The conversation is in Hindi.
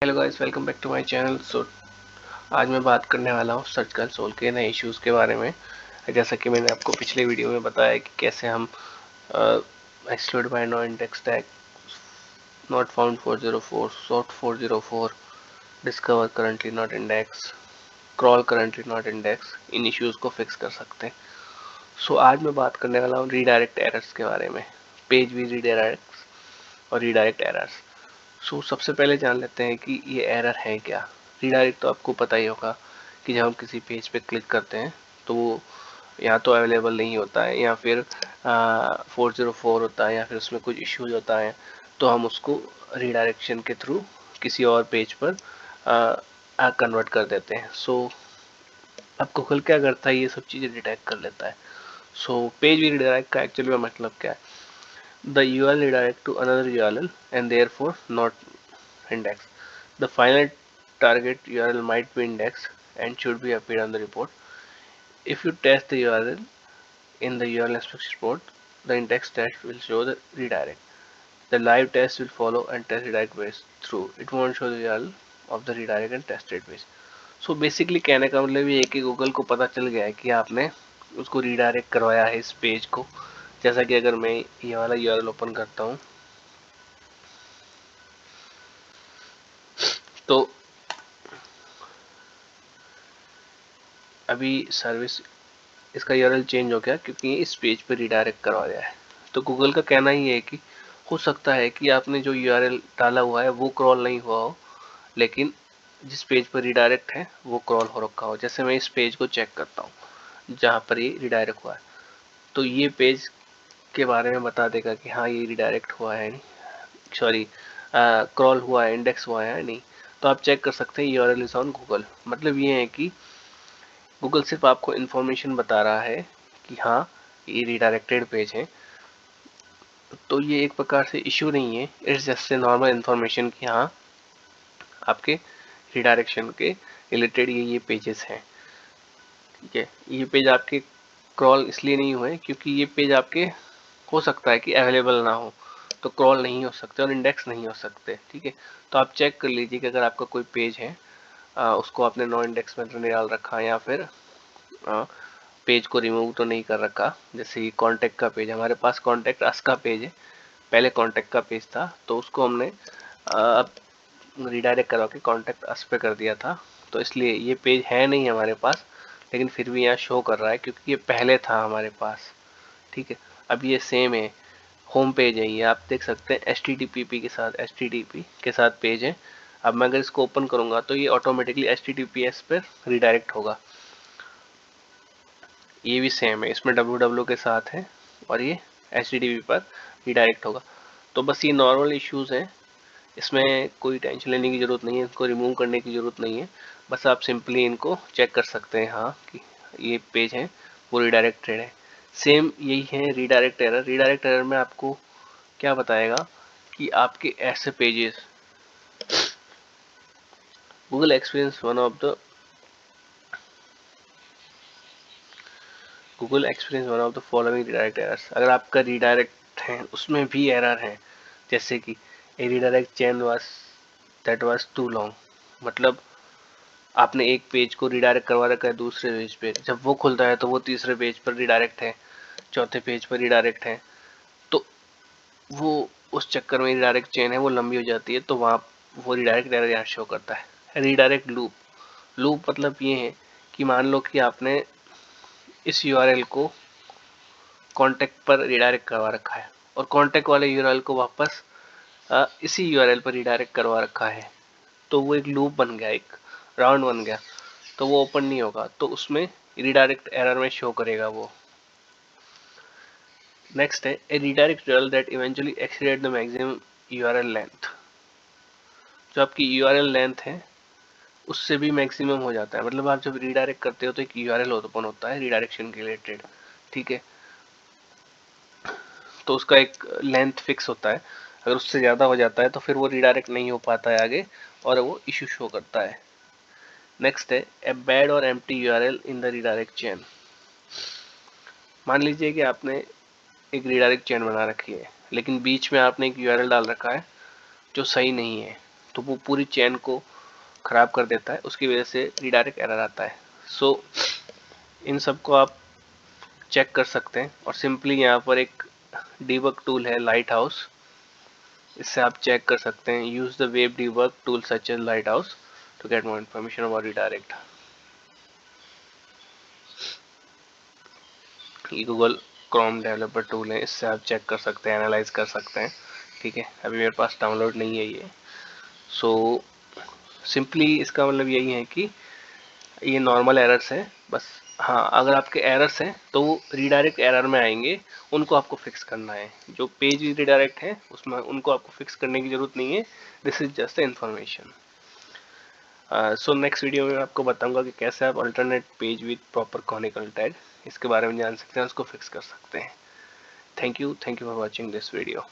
Hello guys, welcome back to my channel. आज मैं बात करने वाला हूँ सर्च कंसोल के नए इश्यूज़ के बारे में। जैसा कि मैंने आपको पिछले वीडियो में बताया कि कैसे हम exclude by no index tag, not found 404, soft 404, discover currently not index, crawl currently not index, इन इश्यूज़ को फिक्स कर सकते हैं। आज मैं बात करने वाला हूँ रीडायरेक्ट एरर्स के बारे में, पेज वी रीडायरेक्ट्स और रीडायरेक्ट एरर्स। सबसे पहले जान लेते हैं कि ये एरर है क्या। रीडायरेक्ट तो आपको पता ही होगा कि जब हम किसी पेज पे क्लिक करते हैं तो वो या तो अवेलेबल नहीं होता है या फिर 404 होता है या फिर उसमें कुछ इश्यूज होता है, तो हम उसको रीडायरेक्शन के थ्रू किसी और पेज पर कन्वर्ट कर देते हैं। अब गूगल क्या करता है, ये सब चीज़ें डिटेक्ट कर लेता है। पेज वी रीडायरेक्ट का एक्चुअली में मतलब क्या है? The URL redirect to another URL and therefore not indexed. The final target URL might be indexed and should be appeared on the report. If you test the URL in the URL inspection report, the index test will show the redirect. The live test will follow and test redirect page through. It won't show the URL of the redirect and tested page. Basically कहने का मतलब ये है कि गूगल को पता चल गया है कि आपने उसको रीडायरेक्ट करवाया है इस पेज को। जैसा कि अगर मैं ये वाला यूआरएल ओपन करता हूँ तो अभी सर्विस इसका यूआरएल चेंज हो गया क्योंकि इस पेज पर रीडायरेक्ट करवा दिया है। तो गूगल का कहना ही है कि हो सकता है कि आपने जो यूआरएल डाला हुआ है वो क्रॉल नहीं हुआ हो, लेकिन जिस पेज पर रीडायरेक्ट है वो क्रॉल हो रखा हो। जैसे मैं इस पेज को चेक करता हूँ जहाँ पर ये रीडायरेक्ट हुआ है, तो ये पेज के बारे में बता देगा कि हाँ ये रीडायरेक्ट हुआ है, नहीं सॉरी क्रॉल हुआ है, इंडेक्स हुआ है नहीं। तो आप चेक कर सकते हैं यूआरएल इज ऑन गूगल। मतलब ये है कि गूगल सिर्फ आपको इन्फॉर्मेशन बता रहा है कि हाँ ये रिडायरेक्टेड पेज है। तो ये एक प्रकार से इश्यू नहीं है, it's just a normal information कि हाँ आपके रिडायरेक्शन के रिलेटेड ये पेजेस हैं। ठीक है, ये पेज आपके क्रॉल इसलिए नहीं हुए क्योंकि ये पेज आपके हो सकता है कि अवेलेबल ना हो, तो क्रॉल नहीं हो सकते और इंडेक्स नहीं हो सकते। ठीक है, तो आप चेक कर लीजिए कि अगर आपका कोई पेज है उसको आपने नो इंडेक्स में तो नहीं डाल रखा या फिर पेज को रिमूव तो नहीं कर रखा। जैसे कि कॉन्टैक्ट का पेज, हमारे पास कॉन्टैक्ट अस का पेज है, पहले कॉन्टैक्ट का पेज था तो उसको हमने रिडायरेक्ट करवा के कॉन्टैक्ट अस पे कर दिया था। तो इसलिए ये पेज है नहीं हमारे पास, लेकिन फिर भी यहाँ शो कर रहा है क्योंकि ये पहले था हमारे पास। ठीक है, अब ये सेम है, होम पेज है, ये आप देख सकते हैं HTTP के साथ पेज है। अब मैं अगर इसको ओपन करूंगा तो ये ऑटोमेटिकली HTTPS पर रिडायरेक्ट होगा। ये भी सेम है, इसमें www के साथ है और ये HTTP पर रिडायरेक्ट होगा। तो बस ये नॉर्मल इश्यूज हैं, इसमें कोई टेंशन लेने की ज़रूरत नहीं है, इनको रिमूव करने की ज़रूरत नहीं है। बस आप सिंपली इनको चेक कर सकते हैं हाँ कि ये पेज है वो रिडायरेक्टेड है। सेम यही है रीडायरेक्ट एरर। रीडायरेक्ट एरर में आपको क्या बताएगा कि आपके ऐसे pages Google experience one of the following redirect errors. अगर आपका रीडायरेक्ट है उसमें भी एरर है, जैसे कि a redirect chain was too long, मतलब आपने एक पेज को रिडायरेक्ट करवा रखा है दूसरे पेज पे, जब वो खुलता है तो वो तीसरे पेज पर रिडायरेक्ट है, चौथे पेज पर रिडायरेक्ट है, तो वो उस चक्कर में रिडायरेक्ट चेन है वो लंबी हो जाती है, तो वहाँ वो रिडायरेक्ट एरर यहाँ शो करता है। रिडायरेक्ट लूप मतलब ये है कि मान लो कि आपने इस यूआरएल को कॉन्टैक्ट पर रिडायरेक्ट करवा रखा है और कॉन्टैक्ट वाले यूआरएल को वापस इसी यूआरएल पर रिडायरेक्ट करवा रखा है, तो वो एक लूप बन गया, एक राउंड बन गया, तो वो ओपन नहीं होगा, तो उसमें रिडायरेक्ट एरर में शो करेगा वो। नेक्स्ट है a redirect URL that eventually exceeded the maximum URL length. जो आपकी यूआरएल लेंथ है उससे भी मैक्सिमम हो जाता है, मतलब आप जब रिडायरेक्ट करते हो तो एक यूआरएल ओपन होता है रिडायरेक्शन के रिलेटेड। ठीक है, तो उसका एक लेंथ फिक्स होता है, अगर उससे ज़्यादा हो जाता है तो फिर वो रिडायरेक्ट नहीं हो पाता है आगे और वो इशू शो करता है। नेक्स्ट है ए बैड और empty URL in the redirect chain. मान लीजिए कि आपने एक रिडायरेक्ट चेन बना रखी है, लेकिन बीच में आपने एक यूआरएल डाल रखा है जो सही नहीं है। तो वो पूरी चेन को ख़राब कर देता है, उसकी वजह से रीडायरेक्ट एरर आता है। सो इन सब को आप चेक कर सकते हैं और सिंपली यहाँ पर एक डीबग टूल है लाइट हाउस, इससे आप चेक कर सकते हैं। Use the web debug tool such as light house to get more information about redirect. ये गूगल क्रोम डेवलपर टूल है, इससे आप चेक कर सकते हैं, एनालाइज कर सकते हैं। ठीक है, अभी मेरे पास डाउनलोड नहीं है ये। सो सिंपली इसका मतलब यही है कि ये नॉर्मल एरर्स है बस। हाँ, अगर आपके एरर्स हैं तो वो रीडायरेक्ट एरर में आएंगे, उनको आपको फिक्स करना है। जो पेज रीडायरेक्ट है उसमें उनको आपको फिक्स करने की जरूरत नहीं है। This is just information. So next video में मैं आपको बताऊंगा कि कैसे आप alternate page with proper conical tag इसके बारे में जान सकते हैं, उसको फिक्स कर सकते हैं। Thank you for watching this video.